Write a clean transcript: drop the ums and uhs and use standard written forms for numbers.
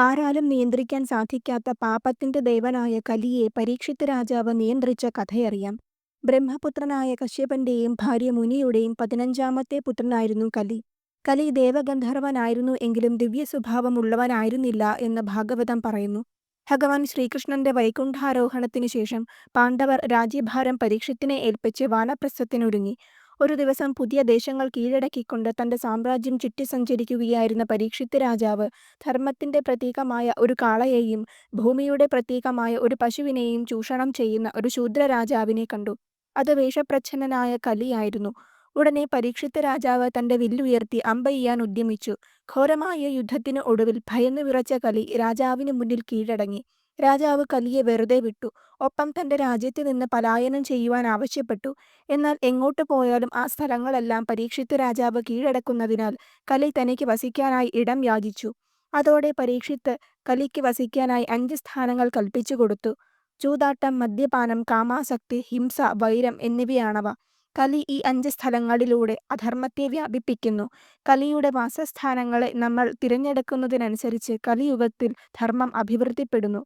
ആരാലും നിയന്ത്രിക്കാൻ സാധിക്കാത്ത പാപത്തിന്റെ ദേവനായ കലിയെ പരീക്ഷിത്ത് രാജാവ് നിയന്ത്രിച്ച കഥയറിയാം. ബ്രഹ്മപുത്രനായ കശ്യപന്റെയും ഭാര്യ മുനിയുടെയും 15ാമത്തെ പുത്രനായിരുന്നു കലി. കലി ദേവഗന്ധർവനായിരുന്നു എങ്കിലും ദിവ്യസ്വഭാവമുള്ളവനായിരുന്നില്ല എന്ന് ഭാഗവതം പറയുന്നു. ഭഗവാൻ ശ്രീകൃഷ്ണന്റെ വൈകുണ്ഠാരോഹണത്തിനു ശേഷം പാണ്ഡവർ രാജ്യഭാരം പരീക്ഷിത്തിനെ ഏൽപ്പിച്ച് വാനപ്രസ്ഥത്തിനൊരുങ്ങി. ഒരു ദിവസം പുതിയ ദേശങ്ങൾ കീഴടക്കിക്കൊണ്ട് തന്റെ സാമ്രാജ്യം ചുറ്റി സഞ്ചരിക്കുകയായിരുന്ന പരീക്ഷിത്ത് രാജാവ് ധർമ്മത്തിന്റെ പ്രതീകമായ ഒരു കാളയെയും ഭൂമിയുടെ പ്രതീകമായ ഒരു പശുവിനെയും ചൂഷണം ചെയ്യുന്ന ഒരു ശൂദ്രരാജാവിനെ കണ്ടു. അത് വേഷപ്രച്ഛന്നനായ കലിയായിരുന്നു. ഉടനെ പരീക്ഷിത്ത് രാജാവ് തന്റെ വില്ലുയർത്തി അമ്പെയ്യാൻ ഉദ്യമിച്ചു. ഘോരമായ യുദ്ധത്തിന് ഒടുവിൽ ഭയന്നു വിറച്ച കലി രാജാവിന് മുന്നിൽ കീഴടങ്ങി. രാജാവ് കലിയെ വെറുതെ വിട്ടു. ഒപ്പം തന്റെ രാജ്യത്ത് നിന്ന് പലായനം ചെയ്യുവാൻ ആവശ്യപ്പെട്ടു. എന്നാൽ എങ്ങോട്ട് പോയാലും ആ സ്ഥലങ്ങളെല്ലാം പരീക്ഷിത്ത് രാജാവ് കീഴടക്കുന്നതിനാൽ കലി തനിക്ക് വസിക്കാനായി ഇടം യാചിച്ചു. അതോടെ പരീക്ഷിത്ത് കലിക്ക് വസിക്കാനായി 5 സ്ഥാനങ്ങൾ കൽപ്പിച്ചു കൊടുത്തു. ചൂതാട്ടം, മദ്യപാനം, കാമാസക്തി, ഹിംസ, വൈരം എന്നിവയാണവ. കലി ഈ 5 സ്ഥലങ്ങളിലൂടെ അധർമ്മത്തെ വ്യാപിപ്പിക്കുന്നു. കലിയുടെ വാസസ്ഥാനങ്ങളെ നമ്മൾ തിരഞ്ഞെടുക്കുന്നതിനനുസരിച്ച് കലിയുഗത്തിൽ ധർമ്മം അഭിവൃദ്ധിപ്പെടുന്നു.